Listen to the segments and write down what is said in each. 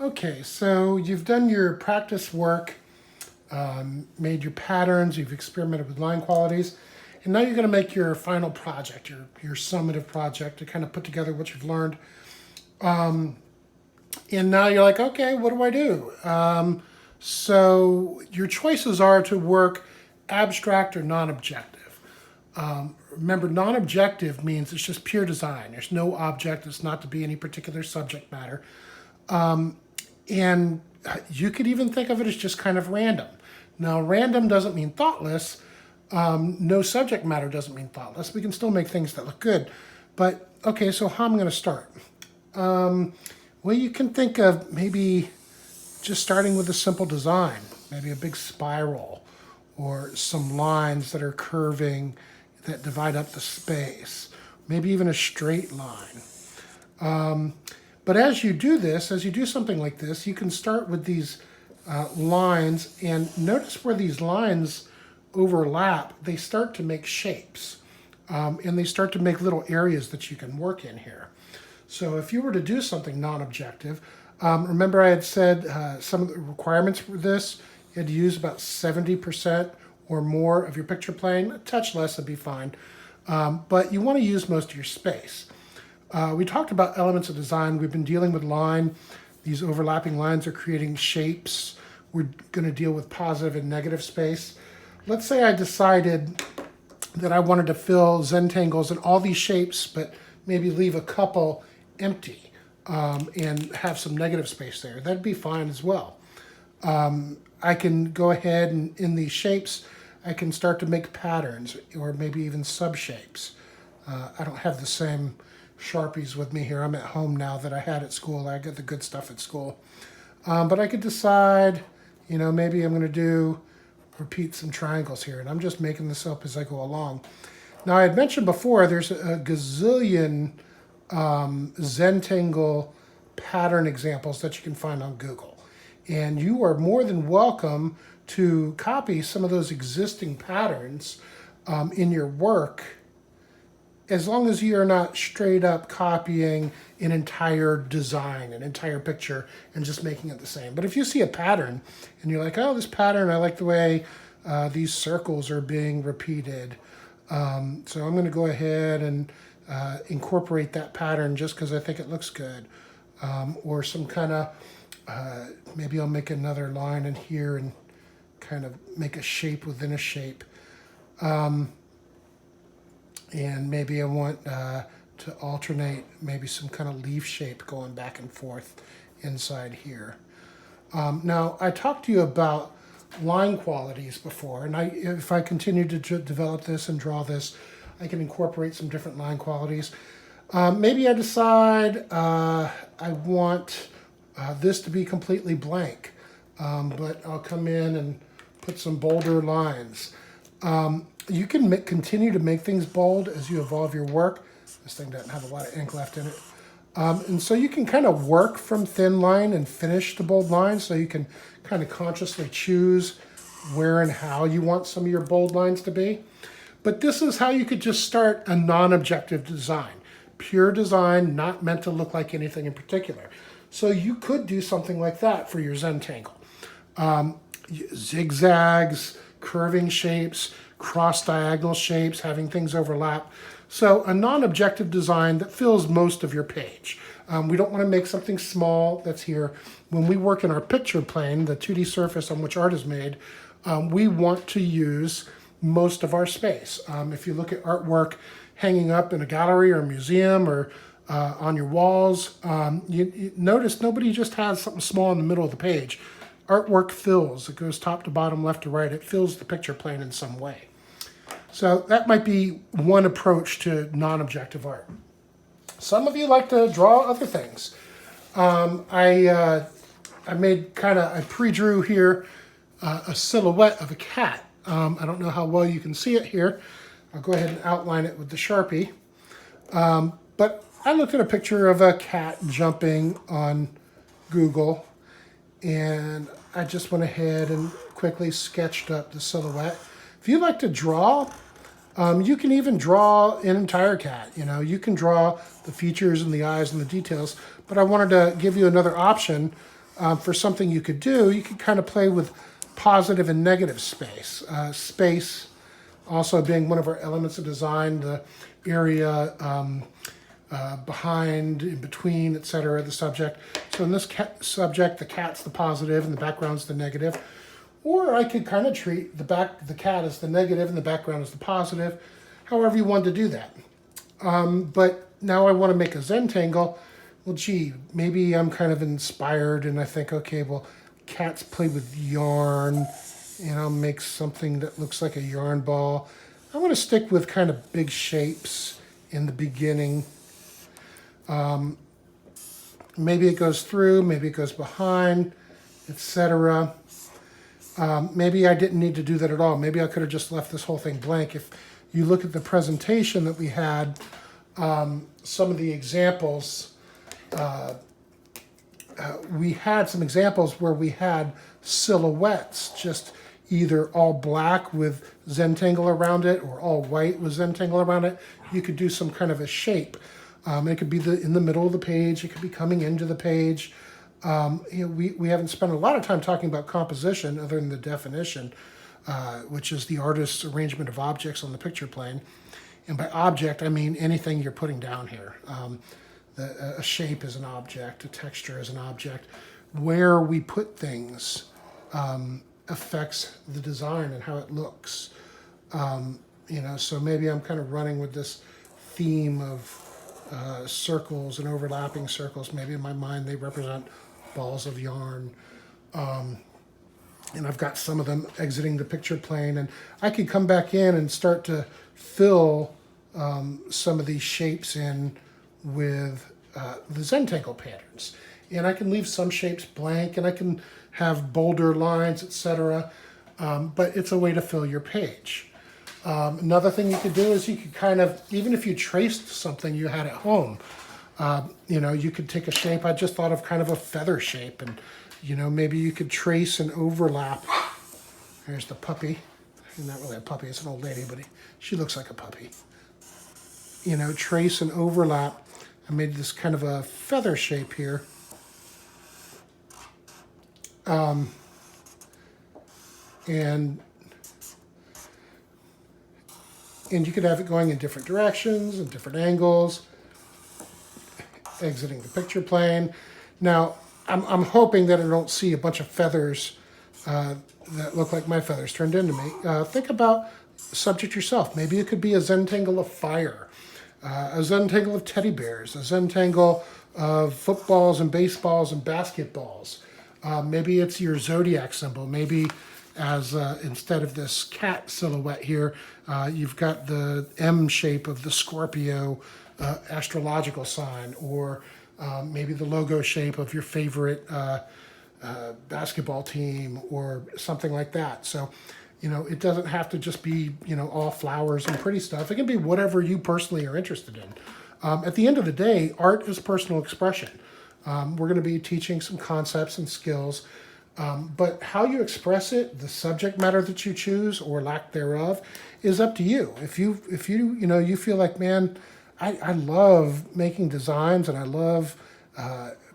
Okay, so you've done your practice work, made your patterns, you've experimented with line qualities, and now you're going to make your final project, your summative project to kind of put together what you've learned. And now you're like, okay, what do I do? So your choices are to work abstract or non-objective. Remember, non-objective means it's just pure design. There's no object. It's not to be any particular subject matter. And you could even think of it as just kind of random. Now, random doesn't mean thoughtless. No subject matter doesn't mean thoughtless. We can still make things that look good. But, okay, so how am I going to start? Well, you can think of maybe just starting with a simple design, maybe a big spiral or some lines that are curving that divide up the space, maybe even a straight line. But as you do this, as you do something like this, you can start with these lines and notice where these lines overlap, they start to make shapes and they start to make little areas that you can work in here. So if you were to do something non-objective, remember I had said some of the requirements for this, you had to use about 70% or more of your picture plane. A touch less would be fine, but you want to use most of your space. We talked about elements of design. We've been dealing with line. These overlapping lines are creating shapes. We're going to deal with positive and negative space. Let's say I decided that I wanted to fill Zentangles in all these shapes, but maybe leave a couple empty and have some negative space there. That'd be fine as well. I can go ahead and in these shapes, I can start to make patterns or maybe even sub-shapes. I don't have the same Sharpies with me here. I'm at home now that I had at school. I get the good stuff at school. But I could decide, maybe I'm going to repeat some triangles here, and I'm just making this up as I go along. Now, I had mentioned before, there's a gazillion Zentangle pattern examples that you can find on Google. And you are more than welcome to copy some of those existing patterns in your work, as long as you're not straight up copying an entire design, an entire picture, and just making it the same. But if you see a pattern and you're like, oh, this pattern, I like the way these circles are being repeated. So I'm going to go ahead and incorporate that pattern just because I think it looks good. Or some kind of, maybe I'll make another line in here and kind of make a shape within a shape. And maybe I want to alternate maybe some kind of leaf shape going back and forth inside here. Now, I talked to you about line qualities before, and if I continue to develop this and draw this, I can incorporate some different line qualities. Maybe I decide I want this to be completely blank, but I'll come in and put some bolder lines. You can continue to make things bold as you evolve your work. This thing doesn't have a lot of ink left in it. And so you can kind of work from thin line and finish the bold lines, so you can kind of consciously choose where and how you want some of your bold lines to be. But this is how you could just start a non-objective design. Pure design, not meant to look like anything in particular. So you could do something like that for your Zentangle. Zigzags, curving shapes, cross-diagonal shapes, having things overlap. So a non-objective design that fills most of your page. We don't want to make something small that's here. When we work in our picture plane, the 2D surface on which art is made, we want to use most of our space. If you look at artwork hanging up in a gallery or a museum or on your walls, you notice nobody just has something small in the middle of the page. Artwork fills. It goes top to bottom, left to right. It fills the picture plane in some way. So that might be one approach to non-objective art. Some of you like to draw other things. I pre-drew here a silhouette of a cat. I don't know how well you can see it here. I'll go ahead and outline it with the Sharpie. But I looked at a picture of a cat jumping on Google, and I just went ahead and quickly sketched up the silhouette. If you like to draw, you can even draw an entire cat. You can draw the features and the eyes and the details, but I wanted to give you another option for something you could do, you could kind of play with positive and negative space. Space also being one of our elements of design, the area behind, in between, etc., the subject. So in this subject, the cat's the positive and the background's the negative. Or I could kind of treat the cat as the negative and the background as the positive, however you want to do that. But now I want to make a Zentangle. Well, gee, maybe I'm kind of inspired and I think, okay, well, cats play with yarn, and I'll make something that looks like a yarn ball. I want to stick with kind of big shapes in the beginning. Maybe it goes through, maybe it goes behind, etc. Maybe I didn't need to do that at all. Maybe I could have just left this whole thing blank. If you look at the presentation that we had, some of the examples, we had some examples where we had silhouettes, just either all black with Zentangle around it or all white with Zentangle around it. You could do some kind of a shape. It could be in the middle of the page. It could be coming into the page. We haven't spent a lot of time talking about composition other than the definition, which is the artist's arrangement of objects on the picture plane. And by object, I mean anything you're putting down here. A shape is an object, a texture is an object. Where we put things affects the design and how it looks. So maybe I'm kind of running with this theme of circles and overlapping circles. Maybe in my mind they represent balls of yarn. And I've got some of them exiting the picture plane, and I could come back in and start to fill some of these shapes in with the Zentangle patterns. And I can leave some shapes blank, and I can have bolder lines, etc. But it's a way to fill your page. Another thing you could do is you could kind of, even if you traced something you had at home, you could take a shape. I just thought of kind of a feather shape, and maybe you could trace and overlap. There's the puppy. He's not really a puppy, it's an old lady, but she looks like a puppy. Trace and overlap. I made this kind of a feather shape here. And you could have it going in different directions and different angles, exiting the picture plane. Now, I'm hoping that I don't see a bunch of feathers that look like my feathers turned into me. Think about the subject yourself. Maybe it could be a Zentangle of fire, a Zentangle of teddy bears, a Zentangle of footballs and baseballs and basketballs. Maybe it's your zodiac symbol. Maybe as instead of this cat silhouette here, you've got the M shape of the Scorpio astrological sign, or maybe the logo shape of your favorite basketball team or something like that. So, it doesn't have to just be, all flowers and pretty stuff. It can be whatever you personally are interested in. At the end of the day, art is personal expression. We're going to be teaching some concepts and skills, but how you express it, the subject matter that you choose or lack thereof, is up to you. If you feel like, man, I love making designs and I love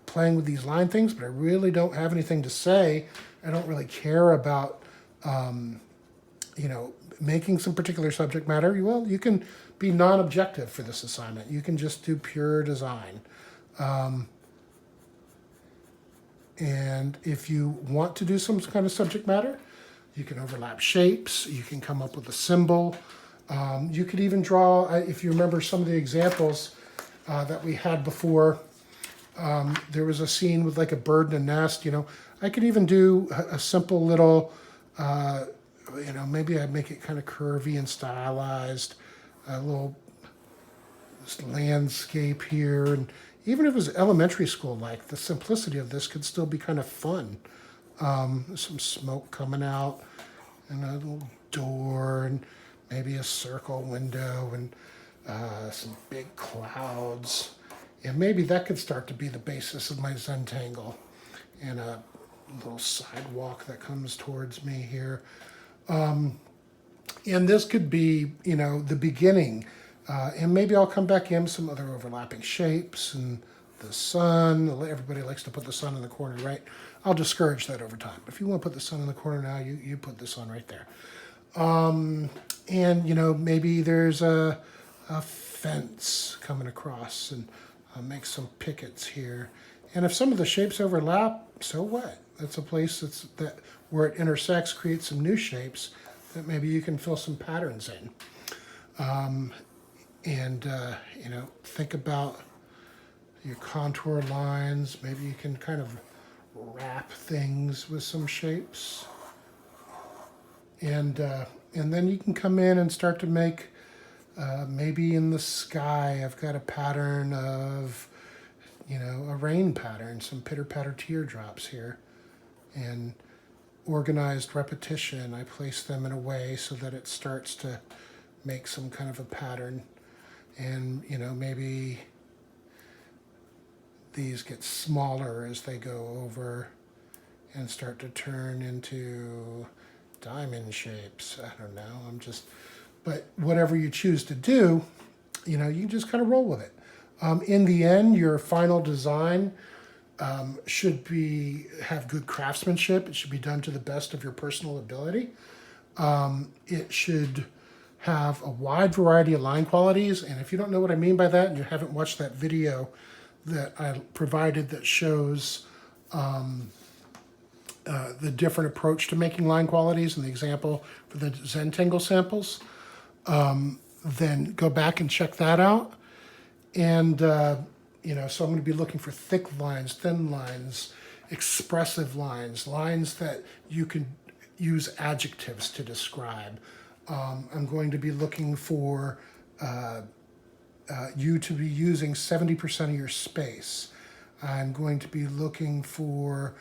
playing with these line things, but I really don't have anything to say. I don't really care about, making some particular subject matter. Well, you can be non-objective for this assignment. You can just do pure design. And if you want to do some kind of subject matter, you can overlap shapes. You can come up with a symbol. You could even draw, if you remember some of the examples that we had before, there was a scene with like a bird in a nest. I could even do a simple little, maybe I'd make it kind of curvy and stylized, a little landscape here. And even if it was elementary school, like the simplicity of this could still be kind of fun. Some smoke coming out, and a little door, and maybe a circle window, and some big clouds. And maybe that could start to be the basis of my Zentangle. And a little sidewalk that comes towards me here. And this could be, the beginning. And maybe I'll come back in some other overlapping shapes and the sun. Everybody likes to put the sun in the corner, right? I'll discourage that over time. If you want to put the sun in the corner now, you put the sun right there. And, you know, maybe there's a fence coming across, and make some pickets here. And if some of the shapes overlap, so what? That's a place where it intersects, creates some new shapes that maybe you can fill some patterns in. You know, think about your contour lines. Maybe you can kind of wrap things with some shapes. And then you can come in and start to make, maybe in the sky, I've got a pattern of, you know, a rain pattern, some pitter-patter teardrops here. And organized repetition, I place them in a way so that it starts to make some kind of a pattern. And, you know, maybe these get smaller as they go over and start to turn into diamond shapes. I don't know, but whatever you choose to do, you know, you just kind of roll with it. In the end, your final design should have good craftsmanship. It should be done to the best of your personal ability. It should have a wide variety of line qualities. And if you don't know what I mean by that, and you haven't watched that video that I provided that shows the different approach to making line qualities and the example for the Zentangle samples, then go back and check that out. And, you know, so I'm going to be looking for thick lines, thin lines, expressive lines, lines that you can use adjectives to describe. I'm going to be looking for you to be using 70% of your space. I'm going to be looking for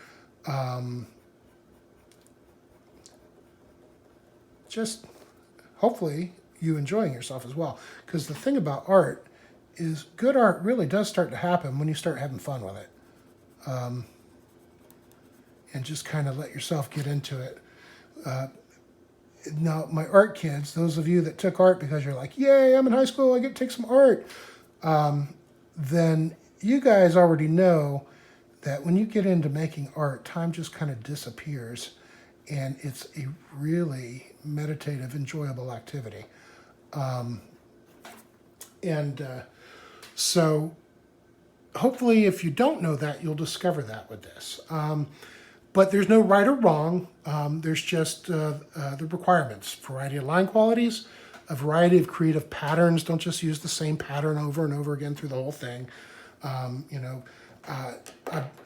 just hopefully you enjoying yourself as well. Because the thing about art is good art really does start to happen when you start having fun with it. And just kind of let yourself get into it. Now, my art kids, those of you that took art because you're like, yay, I'm in high school, I get to take some art, then you guys already know that when you get into making art, time just kind of disappears, and it's a really meditative, enjoyable activity. So hopefully if you don't know that, you'll discover that with this. But there's no right or wrong. There's just the requirements. Variety of line qualities, a variety of creative patterns. Don't just use the same pattern over and over again through the whole thing. You know,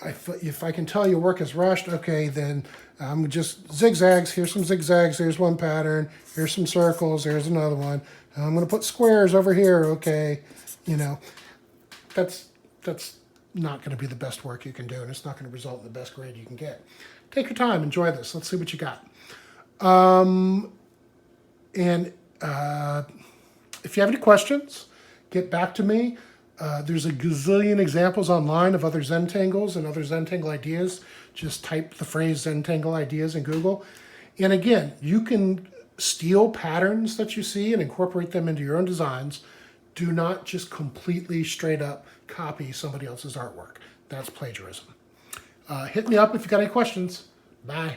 if I can tell your work is rushed, okay, then I'm just zigzags. Here's some zigzags. There's one pattern. Here's some circles. There's another one. I'm going to put squares over here. Okay, you know, that's not going to be the best work you can do, and it's not going to result in the best grade you can get. Take your time, enjoy this. Let's see what you got. If you have any questions, get back to me. There's a gazillion examples online of other Zentangles and other Zentangle ideas. Just type the phrase Zentangle ideas in Google. And again, you can steal patterns that you see and incorporate them into your own designs. Do not just completely straight up copy somebody else's artwork. That's plagiarism. Hit me up if you got any questions. Bye.